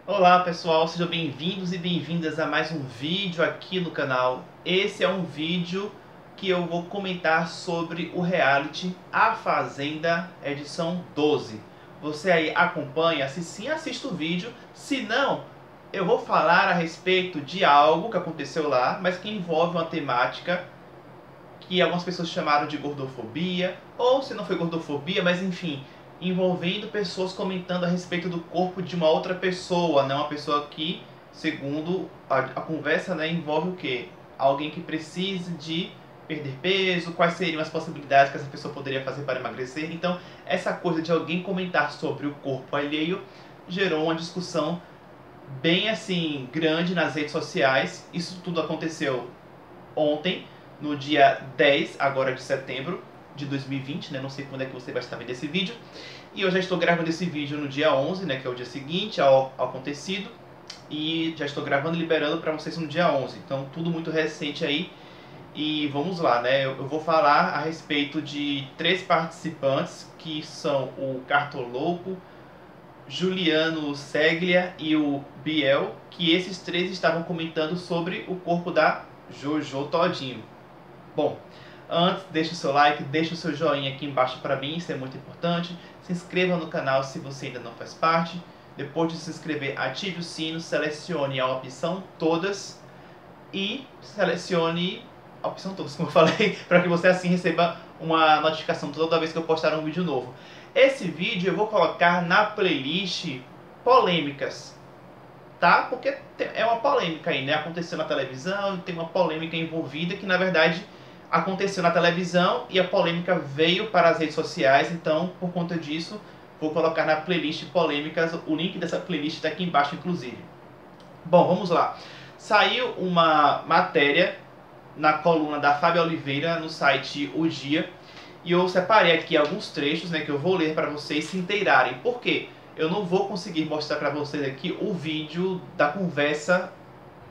Olá pessoal, sejam bem-vindos e bem-vindas a mais um vídeo aqui no canal. Esse é um vídeo que eu vou comentar sobre o reality A Fazenda edição 12. Você aí acompanha? Se sim, assista o vídeo. Se não, eu vou falar a respeito de algo que aconteceu lá, mas que envolve uma temática que algumas pessoas chamaram de gordofobia, ou se não foi gordofobia, mas enfim, envolvendo pessoas comentando a respeito do corpo de uma outra pessoa, né? Uma pessoa que, segundo a conversa, né, envolve o quê? Alguém que precise de perder peso, quais seriam as possibilidades que essa pessoa poderia fazer para emagrecer. Então, essa coisa de alguém comentar sobre o corpo alheio gerou uma discussão bem assim grande nas redes sociais. Isso tudo aconteceu ontem, no dia 10 agora de setembro de 2020, né? Não sei quando é que você vai estar vendo esse vídeo. E eu já estou gravando esse vídeo no dia 11, né? Que é o dia seguinte ao acontecido. E já estou gravando e liberando para vocês no dia 11. Então, tudo muito recente aí. E vamos lá, né? Eu vou falar a respeito de três participantes, que são o Cartolouco, Juliano Seglia e o Biel, que esses três estavam comentando sobre o corpo da Jojo Todinho. Bom, antes deixe o seu like, deixe o seu joinha aqui embaixo para mim, isso é muito importante. Se inscreva no canal se você ainda não faz parte. Depois de se inscrever, ative o sino, selecione a opção todas e selecione a opção todas, como eu falei, para que você assim receba uma notificação toda vez que eu postar um vídeo novo. Esse vídeo eu vou colocar na playlist polêmicas, tá? Porque é uma polêmica aí, né? Aconteceu na televisão, tem uma polêmica envolvida que na verdade aconteceu na televisão e a polêmica veio para as redes sociais, então por conta disso vou colocar na playlist polêmicas, o link dessa playlist está aqui embaixo inclusive. Bom, vamos lá. Saiu uma matéria na coluna da Fábia Oliveira no site O Dia e eu separei aqui alguns trechos, né, que eu vou ler para vocês se inteirarem. Por quê? Eu não vou conseguir mostrar para vocês aqui o vídeo da conversa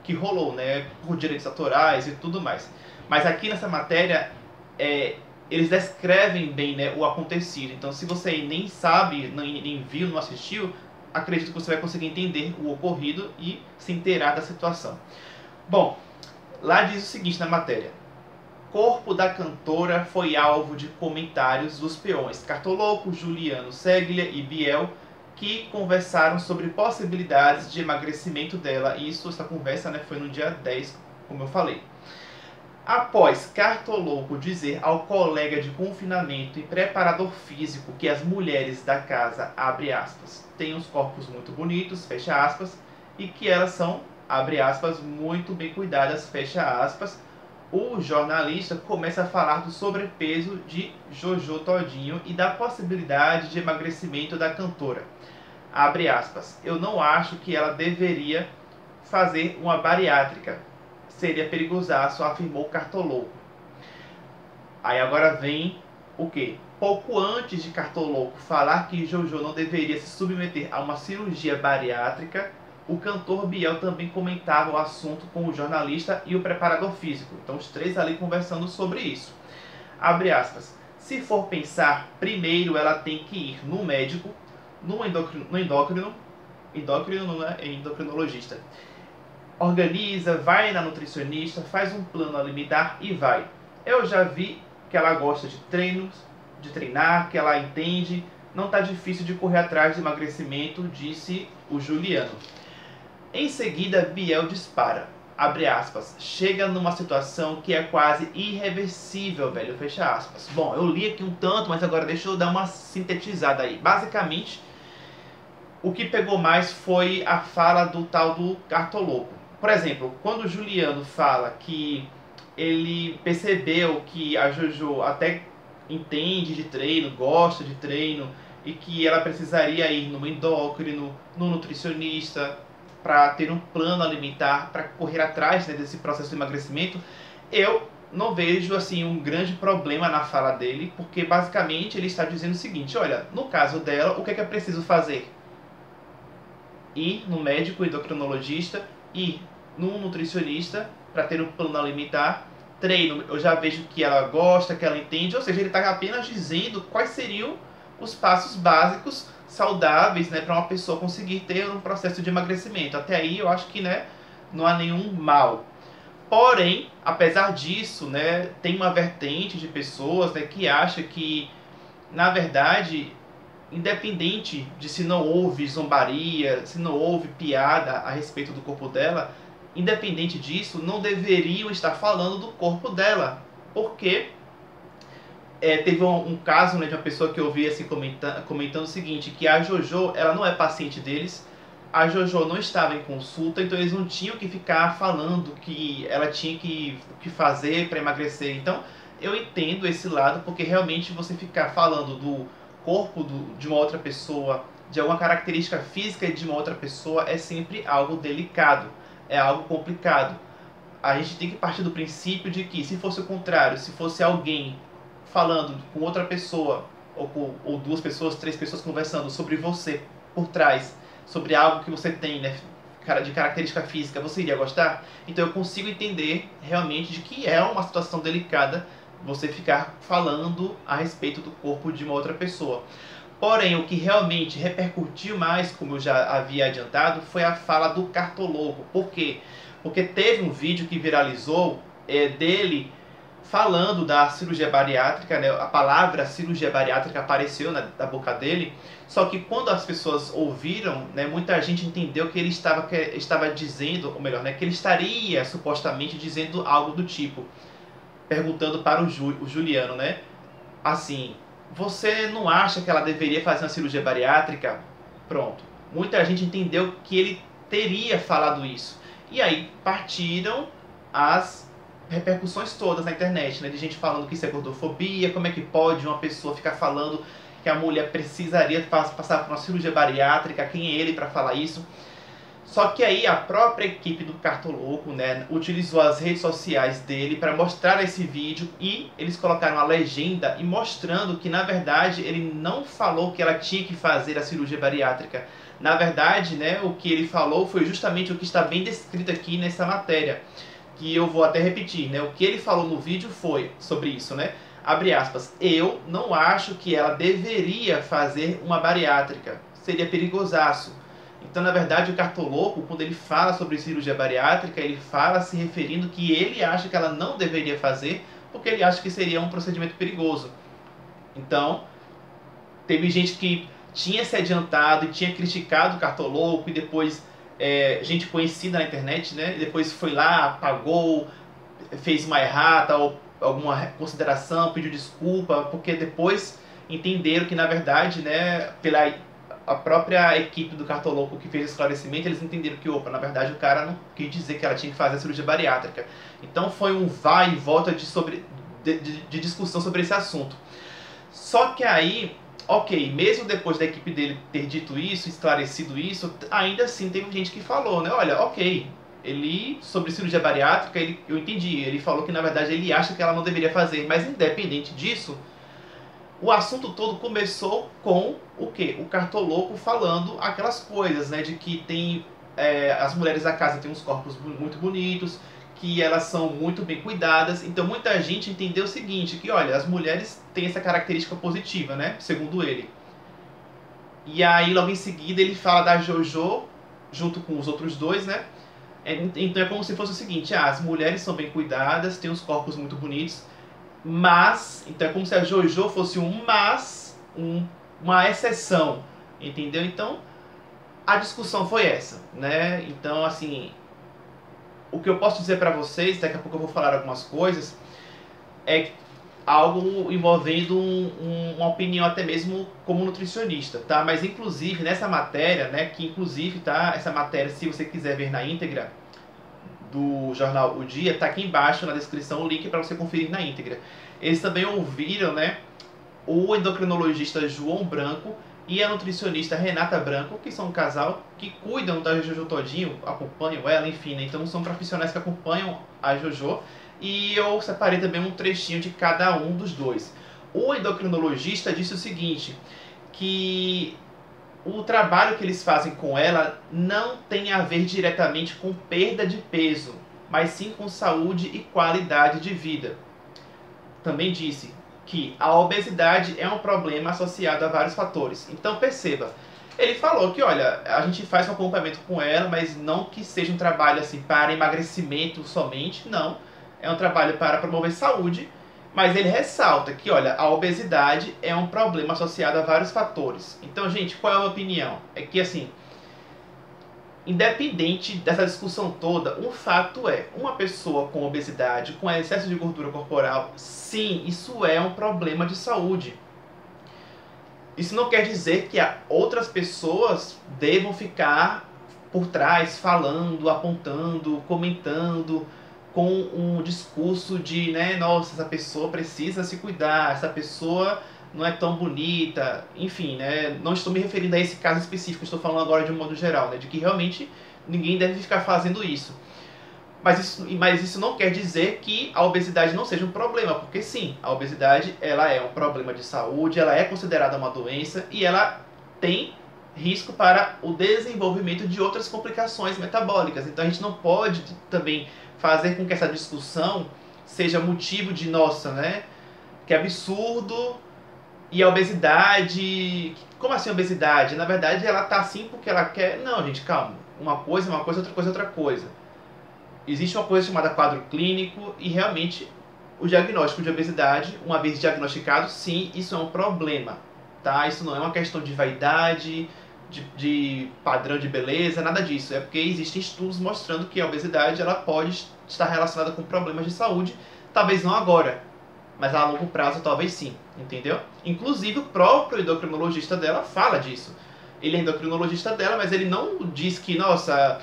que rolou, né, por direitos autorais e tudo mais. Mas aqui nessa matéria, eles descrevem bem, né, o acontecido. Então, se você nem sabe, nem viu, não assistiu, acredito que você vai conseguir entender o ocorrido e se inteirar da situação. Bom, lá diz o seguinte na matéria: corpo da cantora foi alvo de comentários dos peões Cartolouco, Juliano Seglia e Biel, que conversaram sobre possibilidades de emagrecimento dela. E essa conversa, né, foi no dia 10, como eu falei. Após Cartolouco dizer ao colega de confinamento e preparador físico que as mulheres da casa, abre aspas, têm os corpos muito bonitos, fecha aspas, e que elas são, abre aspas, muito bem cuidadas, fecha aspas, o jornalista começa a falar do sobrepeso de Jojo Todinho e da possibilidade de emagrecimento da cantora. Abre aspas, eu não acho que ela deveria fazer uma bariátrica. Seria perigosaço, afirmou Cartolouco. Aí agora vem o quê? Pouco antes de Cartolouco falar que Jojo não deveria se submeter a uma cirurgia bariátrica, o cantor Biel também comentava o assunto com o jornalista e o preparador físico. Então os três ali conversando sobre isso. Abre aspas. Se for pensar, primeiro ela tem que ir no médico, no endócrino não é endocrinologista. Organiza, vai na nutricionista, faz um plano alimentar e vai. Eu já vi que ela gosta de treinos, de treinar, que ela entende. Não tá difícil de correr atrás de emagrecimento, disse o Juliano. Em seguida, Biel dispara, abre aspas, chega numa situação que é quase irreversível, velho, fecha aspas. Bom, eu li aqui um tanto, mas agora deixa eu dar uma sintetizada aí. Basicamente, o que pegou mais foi a fala do tal do Cartolouco. Por exemplo, quando o Juliano fala que ele percebeu que a Jojo até entende de treino, gosta de treino, e que ela precisaria ir no endócrino, no nutricionista, para ter um plano alimentar, para correr atrás, né, desse processo de emagrecimento, eu não vejo assim um grande problema na fala dele, porque basicamente ele está dizendo o seguinte: olha, no caso dela, o que é preciso fazer? Ir no médico endocrinologista, ir num nutricionista para ter um plano alimentar, treino, eu já vejo que ela gosta, que ela entende, ou seja, ele está apenas dizendo quais seriam os passos básicos saudáveis, né, para uma pessoa conseguir ter um processo de emagrecimento. Até aí eu acho que, né, não há nenhum mal. Porém, apesar disso, né, tem uma vertente de pessoas, né, que acha que, na verdade, independente de se não houve zombaria, se não houve piada a respeito do corpo dela, independente disso, não deveriam estar falando do corpo dela. Porque teve um caso, né, de uma pessoa que eu vi assim, comentando o seguinte, que a Jojo, ela não é paciente deles, a Jojo não estava em consulta, então eles não tinham que ficar falando que ela tinha que fazer para emagrecer. Então eu entendo esse lado, porque realmente você ficar falando do corpo de uma outra pessoa, de alguma característica física de uma outra pessoa, é sempre algo delicado, é algo complicado. A gente tem que partir do princípio de que, se fosse o contrário, se fosse alguém falando com outra pessoa, ou duas pessoas, três pessoas conversando sobre você por trás, sobre algo que você tem, né, de característica física, você iria gostar? Então eu consigo entender realmente de que é uma situação delicada você ficar falando a respeito do corpo de uma outra pessoa. Porém, o que realmente repercutiu mais, como eu já havia adiantado, foi a fala do Cartoloco. Por quê? Porque teve um vídeo que viralizou dele falando da cirurgia bariátrica, né? A palavra cirurgia bariátrica apareceu na boca dele, só que quando as pessoas ouviram, né, muita gente entendeu que ele estava dizendo, ou melhor, né, que ele estaria supostamente dizendo algo do tipo, perguntando para o Juliano, né, assim, você não acha que ela deveria fazer uma cirurgia bariátrica? Pronto. Muita gente entendeu que ele teria falado isso. E aí partiram as repercussões todas na internet, né? De gente falando que isso é gordofobia, como é que pode uma pessoa ficar falando que a mulher precisaria passar por uma cirurgia bariátrica, quem é ele para falar isso? Só que aí a própria equipe do Cartoloco, né, utilizou as redes sociais dele para mostrar esse vídeo, e eles colocaram a legenda e mostrando que, na verdade, ele não falou que ela tinha que fazer a cirurgia bariátrica. Na verdade, né, o que ele falou foi justamente o que está bem descrito aqui nessa matéria, que eu vou até repetir, né? O que ele falou no vídeo foi sobre isso, né? Abre aspas, eu não acho que ela deveria fazer uma bariátrica, seria perigosaço. Então, na verdade, o Cartoloco, quando ele fala sobre cirurgia bariátrica, ele fala se referindo que ele acha que ela não deveria fazer, porque ele acha que seria um procedimento perigoso. Então, teve gente que tinha se adiantado e tinha criticado o Cartoloco, e depois gente conhecida na internet, né? E depois foi lá, apagou, fez uma errata ou alguma consideração, pediu desculpa, porque depois entenderam que, na verdade, né, pela a própria equipe do Cartoloco que fez o esclarecimento, eles entenderam que, opa, na verdade o cara não quis dizer que ela tinha que fazer a cirurgia bariátrica. Então foi um vai e volta de discussão sobre esse assunto. Só que aí, ok, mesmo depois da equipe dele ter dito isso, esclarecido isso, ainda assim teve gente que falou, né, olha, ok, ele, sobre cirurgia bariátrica, eu entendi, ele falou que na verdade ele acha que ela não deveria fazer, mas independente disso, o assunto todo começou com o quê? O Cartoloco falando aquelas coisas, né, de que tem as mulheres da casa têm uns corpos muito bonitos, que elas são muito bem cuidadas. Então muita gente entendeu o seguinte, que olha, as mulheres têm essa característica positiva, né, segundo ele. E aí logo em seguida ele fala da Jojo, junto com os outros dois, né. Então é como se fosse o seguinte, as mulheres são bem cuidadas, têm uns corpos muito bonitos, mas, então é como se a Jojo fosse uma exceção, entendeu? Então, a discussão foi essa, né? Então, assim, o que eu posso dizer pra vocês, daqui a pouco eu vou falar algumas coisas, é algo envolvendo uma opinião até mesmo como nutricionista, tá? Mas, inclusive, nessa matéria, né, que inclusive, tá, essa matéria, se você quiser ver na íntegra, do jornal O Dia, tá aqui embaixo na descrição o link para você conferir na íntegra. Eles também ouviram, né, o endocrinologista João Branco e a nutricionista Renata Branco, que são um casal que cuidam da Jojo todinho, acompanham ela, enfim, né? Então são profissionais que acompanham a Jojo, e eu separei também um trechinho de cada um dos dois. O endocrinologista disse o seguinte, que o trabalho que eles fazem com ela não tem a ver diretamente com perda de peso, mas sim com saúde e qualidade de vida. Também disse, que a obesidade é um problema associado a vários fatores. Então perceba, ele falou que, olha, a gente faz um acompanhamento com ela, mas não que seja um trabalho assim para emagrecimento somente, não. É um trabalho para promover saúde, mas ele ressalta que, olha, a obesidade é um problema associado a vários fatores. Então, gente, qual é a minha opinião? É que, assim, independente dessa discussão toda, um fato é, uma pessoa com obesidade, com excesso de gordura corporal, sim, isso é um problema de saúde. Isso não quer dizer que outras pessoas devam ficar por trás, falando, apontando, comentando, com um discurso de, né, nossa, essa pessoa precisa se cuidar, essa pessoa não é tão bonita, enfim, né, não estou me referindo a esse caso específico, estou falando agora de um modo geral, né, de que realmente ninguém deve ficar fazendo isso. Mas isso não quer dizer que a obesidade não seja um problema, porque sim, a obesidade ela é um problema de saúde, ela é considerada uma doença e ela tem risco para o desenvolvimento de outras complicações metabólicas. Então a gente não pode também fazer com que essa discussão seja motivo de, nossa, né, que absurdo, e a obesidade, como assim obesidade? Na verdade ela tá assim porque ela quer, não gente, calma, uma coisa é uma coisa, outra coisa é outra coisa. Existe uma coisa chamada quadro clínico e realmente o diagnóstico de obesidade, uma vez diagnosticado, sim, isso é um problema, tá? Isso não é uma questão de vaidade, de padrão de beleza, nada disso. É porque existem estudos mostrando que a obesidade ela pode estar relacionada com problemas de saúde, talvez não agora, mas a longo prazo talvez sim, entendeu? Inclusive o próprio endocrinologista dela fala disso. Ele é endocrinologista dela, mas ele não diz que, nossa,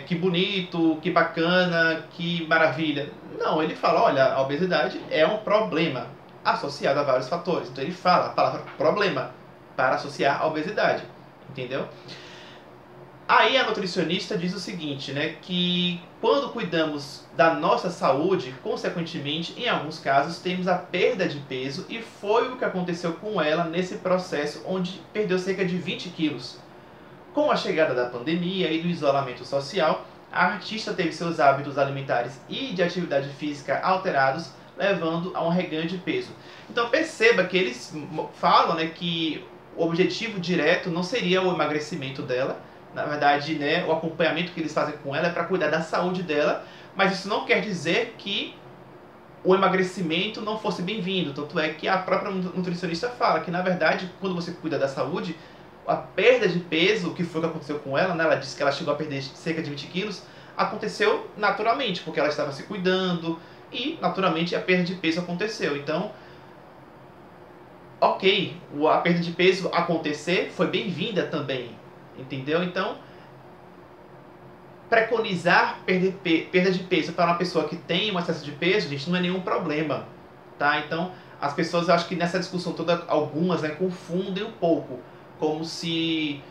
que bonito, que bacana, que maravilha. Não, ele fala, olha, a obesidade é um problema associado a vários fatores. Então ele fala a palavra problema para associar a obesidade, entendeu? Aí a nutricionista diz o seguinte, né, que quando cuidamos da nossa saúde, consequentemente, em alguns casos, temos a perda de peso, e foi o que aconteceu com ela nesse processo, onde perdeu cerca de 20 quilos. Com a chegada da pandemia e do isolamento social, a artista teve seus hábitos alimentares e de atividade física alterados, levando a um reganho de peso. Então perceba que eles falam, né, que o objetivo direto não seria o emagrecimento dela. Na verdade, né, o acompanhamento que eles fazem com ela é para cuidar da saúde dela, mas isso não quer dizer que o emagrecimento não fosse bem-vindo. Tanto é que a própria nutricionista fala que, na verdade, quando você cuida da saúde, a perda de peso, que foi o que aconteceu com ela, né, ela disse que ela chegou a perder cerca de 20 quilos, aconteceu naturalmente, porque ela estava se cuidando e, naturalmente, a perda de peso aconteceu. Então, ok, a perda de peso acontecer foi bem-vinda também, entendeu? Então, preconizar perda de peso para uma pessoa que tem um excesso de peso, gente, não é nenhum problema, tá? Então, as pessoas, eu acho que nessa discussão toda, algumas, né, confundem um pouco, como se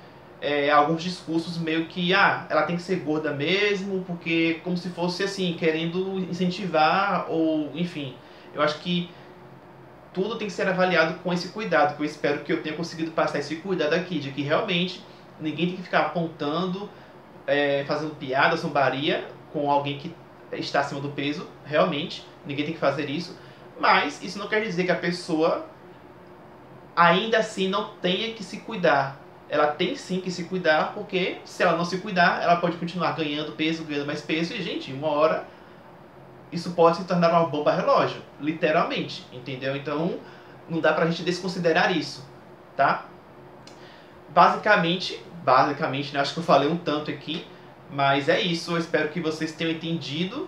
alguns discursos meio que, ela tem que ser gorda mesmo, porque como se fosse assim, querendo incentivar, ou enfim, eu acho que tudo tem que ser avaliado com esse cuidado, que eu espero que eu tenha conseguido passar esse cuidado aqui, de que realmente ninguém tem que ficar apontando, fazendo piada, zombaria com alguém que está acima do peso, realmente, ninguém tem que fazer isso, mas isso não quer dizer que a pessoa ainda assim não tenha que se cuidar. Ela tem sim que se cuidar, porque se ela não se cuidar, ela pode continuar ganhando peso, ganhando mais peso, e gente, uma hora isso pode se tornar uma bomba relógio, literalmente, entendeu? Então não dá pra gente desconsiderar isso, tá? Basicamente, né, acho que eu falei um tanto aqui, mas é isso. Eu espero que vocês tenham entendido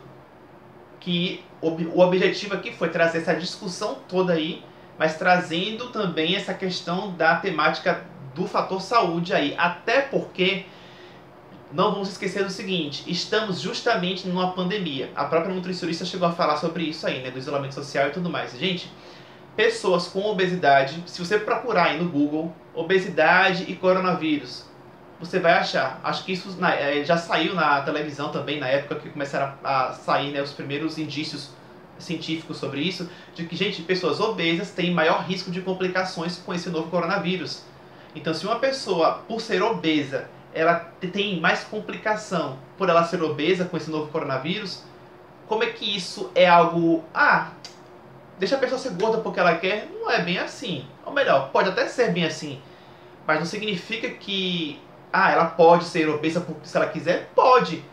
que o objetivo aqui foi trazer essa discussão toda aí, mas trazendo também essa questão da temática do fator saúde aí, até porque não vamos esquecer do seguinte, estamos justamente numa pandemia. A própria nutricionista chegou a falar sobre isso aí, né, do isolamento social e tudo mais. Gente, pessoas com obesidade, se você procurar aí no Google, obesidade e coronavírus, você vai achar. Acho que isso já saiu na televisão também, na época que começaram a sair, né, os primeiros indícios científicos sobre isso, de que, gente, pessoas obesas têm maior risco de complicações com esse novo coronavírus. Então, se uma pessoa, por ser obesa, ela tem mais complicação por ela ser obesa com esse novo coronavírus, como é que isso é algo, deixa a pessoa ser gorda porque ela quer, não é bem assim. Ou melhor, pode até ser bem assim, mas não significa que ela pode ser obesa se ela quiser, pode,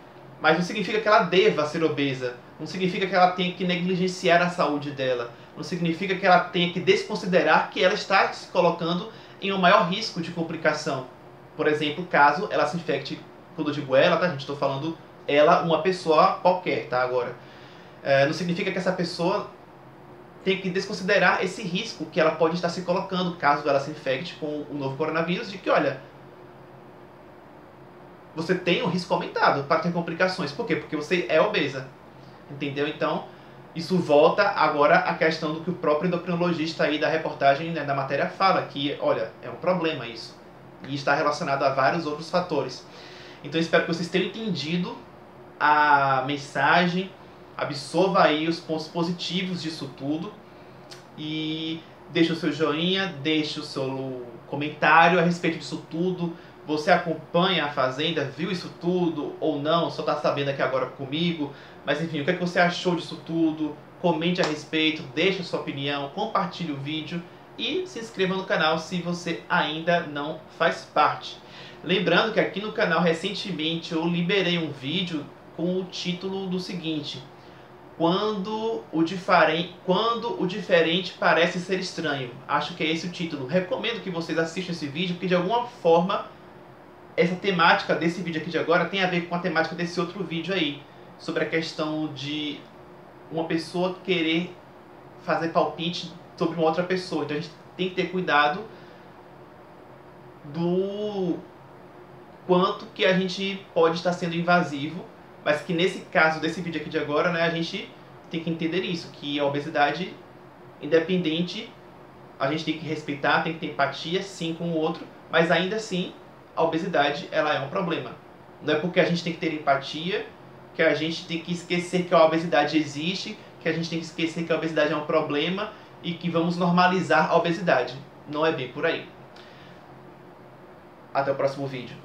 mas não significa que ela deva ser obesa, não significa que ela tenha que negligenciar a saúde dela, não significa que ela tenha que desconsiderar que ela está se colocando em um maior risco de complicação. Por exemplo, caso ela se infecte, quando eu digo ela, tá gente, estou falando ela, uma pessoa qualquer, tá, agora. Não significa que essa pessoa tem que desconsiderar esse risco que ela pode estar se colocando caso ela se infecte com o novo coronavírus, de que, olha, você tem um risco aumentado para ter complicações. Por quê? Porque você é obesa. Entendeu? Então, isso volta agora à questão do que o próprio endocrinologista aí da reportagem, né, da matéria fala, que, olha, é um problema isso. E está relacionado a vários outros fatores. Então, espero que vocês tenham entendido a mensagem, absorva aí os pontos positivos disso tudo e deixe o seu joinha, deixe o seu comentário a respeito disso tudo. Você acompanha a Fazenda, viu isso tudo ou não, só está sabendo aqui agora comigo, mas enfim, o que é que você achou disso tudo? Comente a respeito, deixe a sua opinião, compartilhe o vídeo e se inscreva no canal se você ainda não faz parte. Lembrando que aqui no canal recentemente eu liberei um vídeo com o título do seguinte: Quando o diferente parece ser estranho. Acho que é esse o título. Recomendo que vocês assistam esse vídeo, porque de alguma forma essa temática desse vídeo aqui de agora tem a ver com a temática desse outro vídeo aí, sobre a questão de uma pessoa querer fazer palpite sobre uma outra pessoa. Então a gente tem que ter cuidado do quanto que a gente pode estar sendo invasivo, mas que nesse caso desse vídeo aqui de agora, né, a gente tem que entender isso, que a obesidade, independente, a gente tem que respeitar, tem que ter empatia sim com o outro, mas ainda assim a obesidade ela é um problema. Não é porque a gente tem que ter empatia que a gente tem que esquecer que a obesidade existe, que a gente tem que esquecer que a obesidade é um problema e que vamos normalizar a obesidade. Não é bem por aí. Até o próximo vídeo.